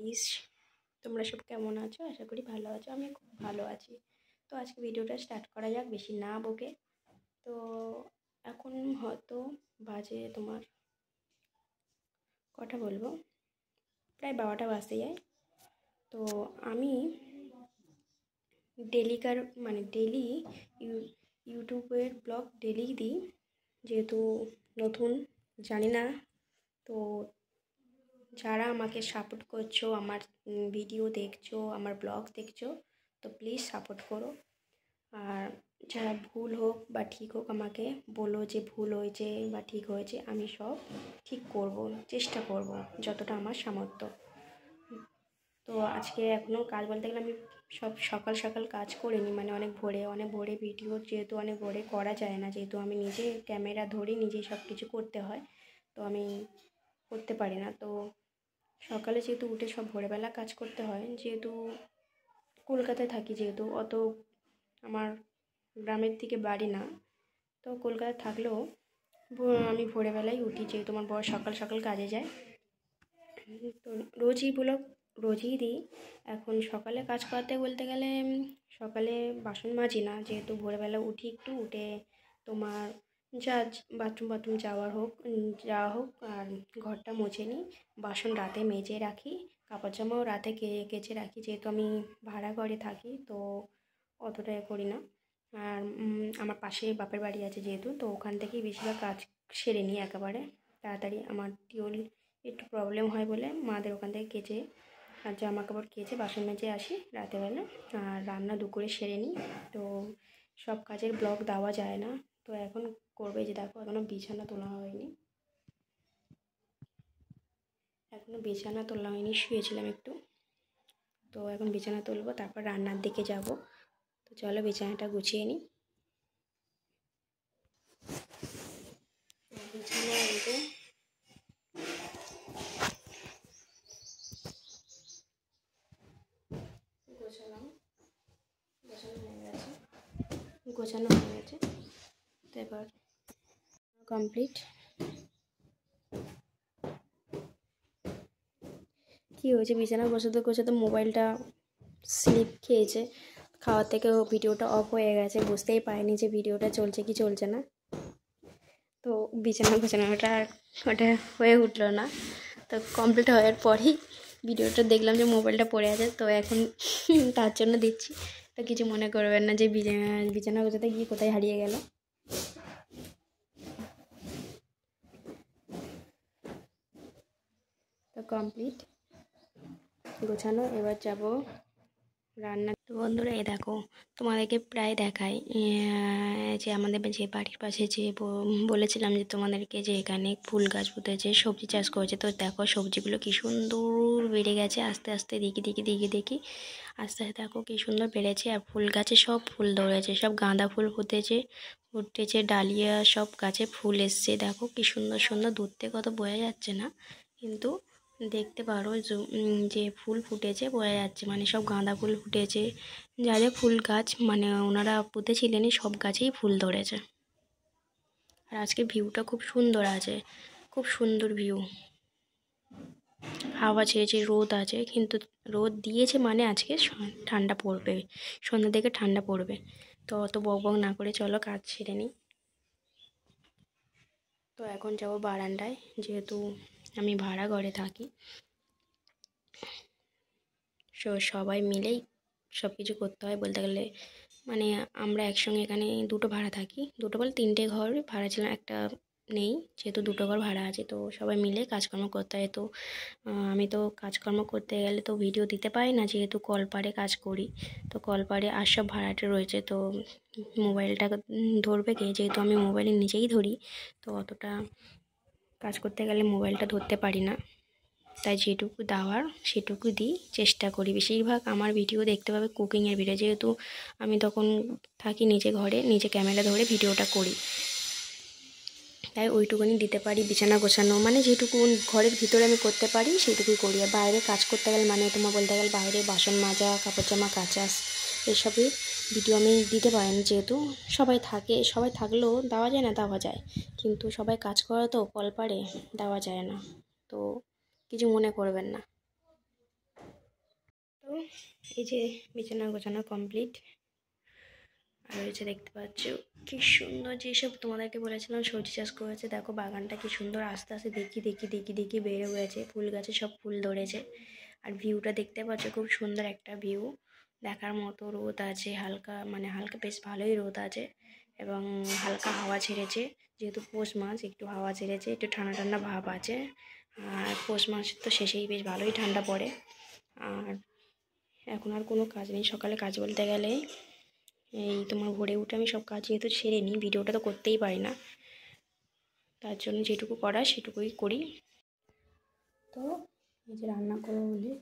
Guys, তোমরা সব কেমন আছো? আশা করি ভালো আছো। আমি খুব ভালো আছি। তো আজকে ভিডিওটা স্টার্ট করা যাক, বেশি না বকে। তো এখন হয়তো বাজে তোমার কটা বলবো, প্রায় 12টা বাজতে যায়। তো আমি ডেলি ইউটিউবের ব্লগ ডেলি দিই, যেহেতু নতুন জানি না। তো যারা আমাকে সাপোর্ট করছো, আমার ভিডিও দেখছো, আমার ব্লগ দেখছো, তো প্লিজ সাপোর্ট করো। আর যারা ভুল হোক বা ঠিক হোক আমাকে বলো যে ভুল হয়েছে বা ঠিক হয়েছে, আমি সব ঠিক করব, চেষ্টা করব যতটা আমার সামর্থ্য। তো আজকে এখনও কাজ বলতে গেলে আমি সব সকাল সকাল কাজ করিনি, মানে অনেক ভোরে ভিডিও, যেহেতু অনেক ভোরে করা যায় না, যেহেতু আমি নিজে ক্যামেরা ধরে নিজেই সব কিছু করতে হয়, তো আমি করতে পারি না। তো সকালে যেহেতু উঠে সব ভোরবেলা কাজ করতে হয়, যেহেতু কলকাতায় থাকি, যেহেতু অত আমার গ্রামের দিকে বাড়ি না, তো কলকাতায় থাকলেও আমি ভোরবেলায় উঠি, যেহেতু আমার বর সকাল সকাল কাজে যায়। তো রোজই দিই। এখন সকালে কাজ করতে বলতে গেলে সকালে বাসন মাজি না, যেহেতু ভোরবেলা উঠি, একটু উঠে তোমার যা বাথরুম যাওয়া হোক আর ঘরটা মুছে নিই। বাসন রাতে মেজে রাখি, কাপড় জামাও রাতে কেচে রাখি, যেহেতু আমি ভাড়া ঘরে থাকি, তো অতটা করি না। আর আমার পাশে বাপের বাড়ি আছে যেহেতু, তো ওখান থেকেই বেশিরভাগ কাজ সেরে নিই একেবারে তাড়াতাড়ি। আমার টিউল একটু প্রবলেম হয় বলে মাদের ওখান থেকে কেচে আর জামা কাপড় কেচে বাসন মেজে আসি রাতেবেলা, আর রান্না দুপুরে সেরে নিই। তো সব কাজের ব্লগ দেওয়া যায় না, তো এখন করবে যে দেখো এখনও বিছানা তোলা হয়নি, শুয়েছিলাম একটু। তো এখন বিছানা তুলবো, তারপর রান্নার দিকে যাব। তো চলো বিছানাটা গুছিয়ে নিই। বিছানা উল্টে গোছানো হয়ে গেছে। তো এবার কমপ্লিট। কী হয়েছে, বিছানা গোছাতে মোবাইলটা স্লিপ খেয়েছে। খাওয়ার থেকে ভিডিওটা অফ হয়ে গেছে, বুঝতেই পারিনি যে ভিডিওটা চলছে কি চলছে না। তো বিছানা গোছানোটা ওটা হয়ে উঠলো না। তো কমপ্লিট হওয়ার পরই ভিডিওটা দেখলাম যে মোবাইলটা পড়ে আছে, তো এখন তার জন্য দিচ্ছি। তো কিছু মনে করবেন না যে বিছানা গোছাতে গিয়ে কোথায় হারিয়ে গেল। তো কমপ্লিট গোছানো, এবার যাব রান্না। তো বন্ধুরা, এই দেখো তোমাদেরকে প্রায় দেখাই যে আমাদের যে বাড়ির পাশে যে বলেছিলাম যে তোমাদেরকে যে এখানে ফুল গাছ পুঁতেছে, সবজি চাষ করেছে। তো দেখো সবজিগুলো কি সুন্দর বেড়ে গেছে, আস্তে আস্তে দেখি আস্তে আস্তে দেখো কি সুন্দর বেড়েছে। আর ফুল গাছে সব ফুল ধরেছে, সব গাঁদা ফুল ফুটেছে, ডালিয়া, সব গাছে ফুল এসছে। দেখো কি সুন্দর সুন্দর, দূর থেকে কত বোঝা যাচ্ছে না, কিন্তু দেখতে পারো যে ফুল ফুটেছে বোঝা যাচ্ছে, মানে সব গাঁদা ফুল ফুটেছে। যা ফুল গাছ মানে ওনারা পুঁতেছিলেন, সব গাছেই ফুল ধরেছে। আর আজকে ভিউটা খুব সুন্দর আছে, খুব সুন্দর ভিউ। হাওয়া ছেড়েছে, রোদ আছে, কিন্তু রোদ দিয়েছে মানে আজকে ঠান্ডা পড়বে, সন্ধ্যা থেকে ঠান্ডা পড়বে। তো অত বক না করে চলো কাজ সেরে নিই। তো এখন যাব বারান্দায়, যেহেতু আমি ভাড়া ঘরে থাকি, সবাই মিলেই সব কিছু করতে হয় বলতে গেলে। মানে আমরা একসঙ্গে এখানে দুটো ভাড়া থাকি, দুটো বলে 3টে ঘর ভাড়া ছিলাম, একটা নেই, যেহেতু 2টো ঘর ভাড়া আছে। তো সবাই মিলে কাজকর্ম করতে হয়। তো আমি তো কাজকর্ম করতে গেলে তো ভিডিও দিতে পারি না, যেহেতু কলপাড়ে কাজ করি। তো কলপাড়ে আর সব ভাড়াটে রয়েছে, তো মোবাইলটা ধরবে কে, যেহেতু আমি মোবাইলে নিজেই ধরি, তো অতটা কাজ করতে গেলে মোবাইলটা ধরতে পারি না। তাই যেটুকু দেওয়ার সেটুকু দিই, চেষ্টা করি। বেশিরভাগ আমার ভিডিও দেখতে পাবে কুকিংয়ের ভিডিও, যেহেতু আমি তখন থাকি নিজে ঘরে, নিজে ক্যামেরা ধরে ভিডিওটা করি, তাই ওইটুকুনি দিতে পারি। বিছানা গোছানো মানে যেটুকু ঘরের ভিতরে আমি করতে পারি সেটুকুই করি। আর বাইরে কাজ করতে গেলে মানে তোমার বলতে গেলে বাইরে বাসন মাজা, কাপড় জামা কাচা, এসবই ভিডিও আমি দিতে পারি না, যেহেতু সবাই থাকলেও দেওয়া যায়, কিন্তু সবাই কাজ করে তো কলপাড়ে, দেওয়া যায় না। তো কিছু মনে করবেন না। এই যে বিছানা গোছানো কমপ্লিট। আর এই যে দেখতে পাচ্ছ কি সুন্দর, যেসব তোমাদেরকে বলেছিলাম সবজি চাষ করেছে, দেখো বাগানটা কি সুন্দর। আস্তে আস্তে দেখি বেড়ে হয়েছে, ফুল গাছে সব ফুল ধরেছে। আর ভিউটা দেখতে পাচ্ছ, খুব সুন্দর একটা ভিউ দেখার মতো। রোদ আছে হালকা, মানে হালকা বেশ ভালোই রোদ আছে এবং হালকা হাওয়া ছেড়েছে। যেহেতু পৌষ মাস, একটু হাওয়া ছেড়েছে, একটু ঠান্ডা ঠান্ডা ভাব আছে। আর পৌষ মাস তো শেষেই বেশ ভালোই ঠান্ডা পড়ে। আর এখন আর কোনো কাজ নেই। সকালে কাজ বলতে গেলে এই তোমার ভোরে উঠে আমি সব কাজ যেহেতু সেরে নিই, ভিডিওটা তো করতেই পারি না, তার জন্য যেটুকু করা সেটুকুই করি। তো এই যে রান্না করবো বলে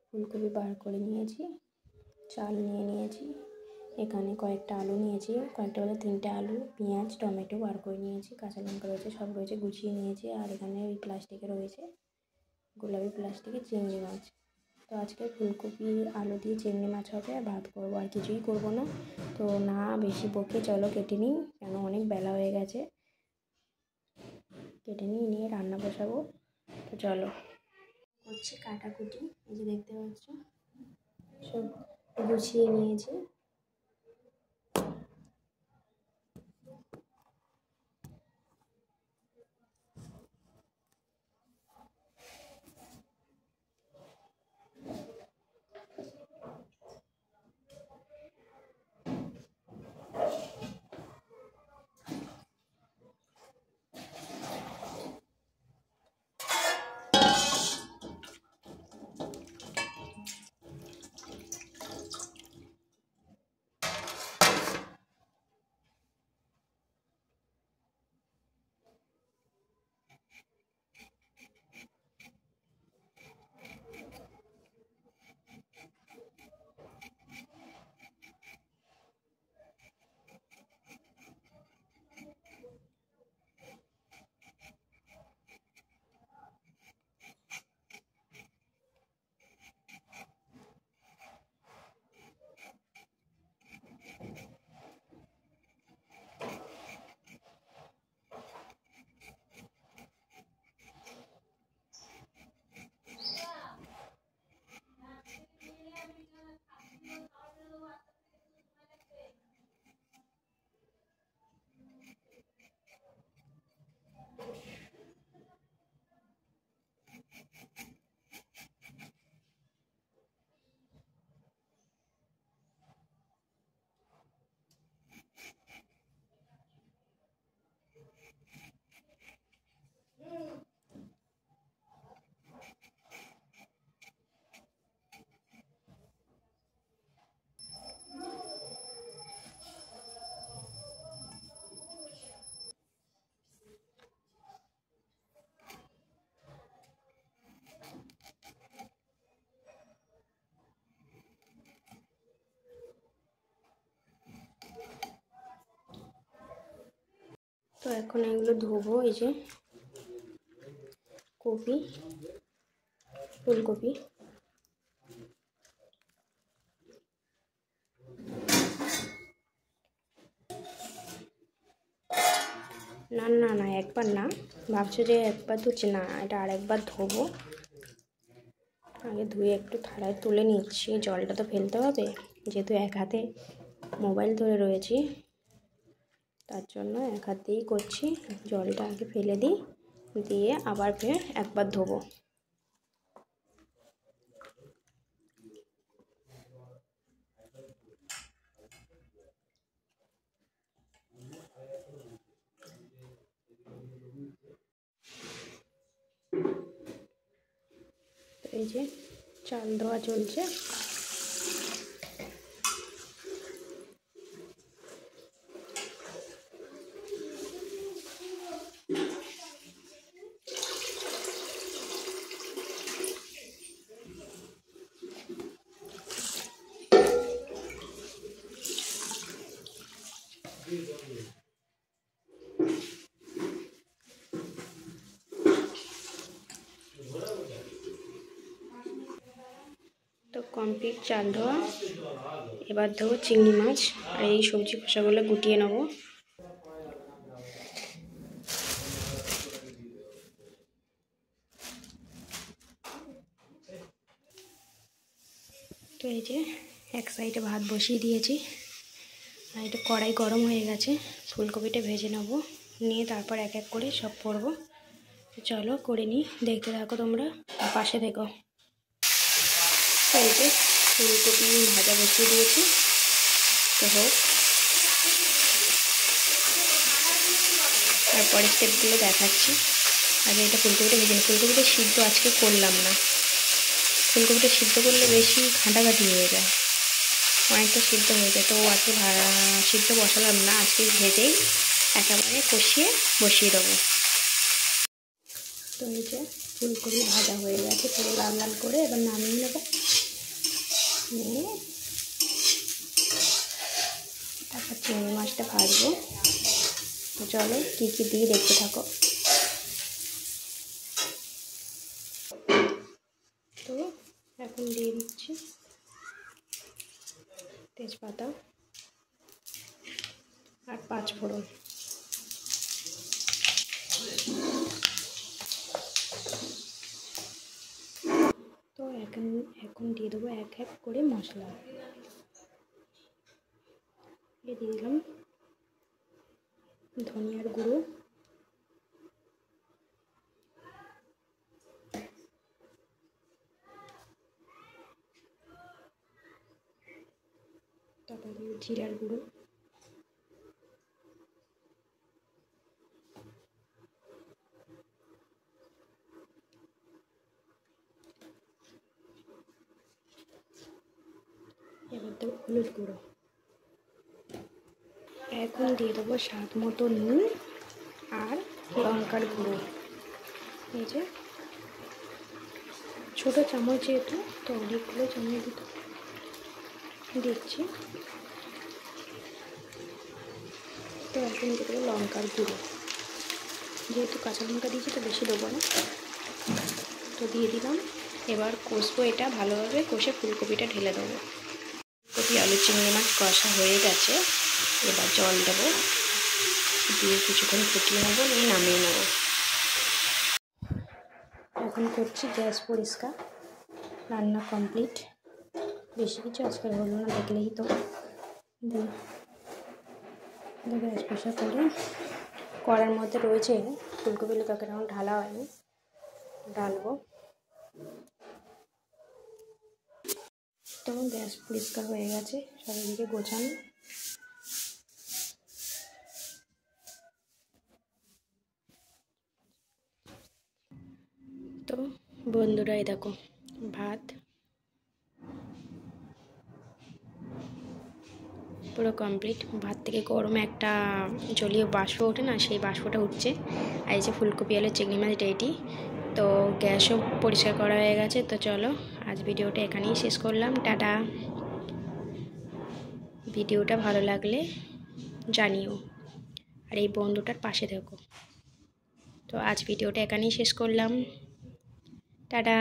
ফুলকপি বার করে নিয়েছি, চাল নিয়ে নিয়েছি, এখানে কয়েকটা আলু নিয়েছি, কয়েকটা বলে 3টে আলু, পেঁয়াজ, টমেটো বার করে নিয়েছি, কাঁচা লঙ্কা রয়েছে, সব রয়েছে, গুছিয়ে নিয়েছি। আর এখানে ওই প্লাস্টিকে রয়েছে গোলাপি প্লাস্টিকে চিংড়ি মাছ। তো আজকে ফুলকপি আলু দিয়ে চিংড়ি মাছ হবে, আর ভাত করবো, আর কিছুই করবো না। তো না বেশি বকে চলো কেটে নিই, কেন অনেক বেলা হয়ে গেছে। কেটে নিয়ে রান্না বসাবো। তো চলো করছি কাটাকুটি। এই যে দেখতে পাচ্ছ সব গুছিয়ে নিয়েছি। তো এখন এগুলো ধোবো। এই যে কপি, ফুলকপি, না একবার না, ভাবছো যে একবার ধুচ্ছি না, এটা আরেকবার ধোবো। আগে ধুয়ে একটু থালায় তুলে নিচ্ছি, জলটা তো ফেলতে হবে, যেহেতু এক হাতে মোবাইল ধরে রয়েছি, তার জন্য এক হাত দিয়েই করছি। জলটা আগে ফেলে দিই, দিয়ে আবার ফের একবার ধোবো। এই যে চাল ধোয়া চলছে। তো কমপ্লিট চাল ধোয়া, এবার দেবো চিংড়ি মাছ, আর এই সবজি খোসাগুলো গুটিয়ে নেবো। তো এই যে এক সাইডে ভাত বসিয়ে দিয়েছি, আর এটা কড়াই গরম হয়ে গেছে। ফুলকপিটা ভেজে নেব, নিয়ে তারপর এক এক করে সব করবো। চলো করে নিই, দেখতে থাকো তোমরা, পাশে থেকো। তো এই যে ফুলকপি ভাজা বসিয়ে দিয়েছি, তো হোক, তারপরের স্টেপগুলো দেখাচ্ছি। আগে এটা ফুলকপিটা ভেজে নিই। ফুলকপিটা সিদ্ধ আজকে করলাম না, ফুলকপিটা সিদ্ধ করলে বেশি ঘাঁটাঘাঁটি হয়ে যায়, অনেকটা সিদ্ধ হয়ে যায়, তো আজকে সিদ্ধ বসালাম না, আজকে ভেজেই একেবারে কষিয়ে বসিয়ে দেবো। তো এই যে ফুলকপি ভাজা হয়ে গেছে পুরো লাল লাল করে, এবার নামিয়ে নেবো, নিয়ে তারপর চিংড়ি মাছটা ভাজবো। তো চলো কী কী দিয়ে দেখতে থাকো। তো এখন দিয়ে দিচ্ছি তেজপাতা আর 5 ফোড়ন। তো এখন দিয়ে দেবো এক এক করে মশলা। দিয়ে দিলাম ধনিয়ার গুঁড়ো, তারপর দিয়ে জিরার গুঁড়ো, এবার দেবো হলুদ গুঁড়ো। এখন দিয়ে দেবো স্বাদ মতো নুন আর লঙ্কার গুঁড়ো। এই যে ছোটো চামচ যেহেতু, তো অনেকগুলো চামচ দিচ্ছি। তো এখন দিয়ে দেবো লঙ্কার গুঁড়ো, যেহেতু কাঁচা লঙ্কা দিয়েছি তো বেশি দেবো না, তো দিয়ে দিলাম। এবার কষবো, এটা ভালোভাবে কষে ফুলকপিটা ঢেলে দেবো। ফুলকপি আলু চিংড়ি মাছ কষা হয়ে গেছে, এবার জল দেবো, দিয়ে কিছুক্ষণ ফুটিয়ে নেবো, নিয়ে নামিয়ে নেবো। এখন করছি গ্যাস পরিষ্কার, রান্না কমপ্লিট। বেশি কিছু আজকাল হলো না, দেখলেই তো। গ্যাস পরিষ্কার করে কড়ার মধ্যে রয়েছে ফুলকপি তরকারি, এখন ঢালা হয়নি, ঢালবো। তো গ্যাস পরিষ্কার হয়ে গেছে, চারিদিকে গোছানো। তো বন্ধুরা এই দেখো ভাত পুরো কমপ্লিট। ভাত থেকে গরম একটা জলীয় বাষ্প ওঠে না, সেই বাষ্পটা উঠছে। আর এই যে ফুলকপি আলু চিংড়ি মাছ রেডি। তো গ্যাসও পরিষ্কার করা হয়ে গেছে। তো চলো আজ ভিডিওটা এখানেই শেষ করলাম, টাটা। ভিডিওটা ভালো লাগলে জানিও, আর এই বন্ধুটার পাশে থেকো। তো আজ ভিডিওটা এখানেই শেষ করলাম, টাটা।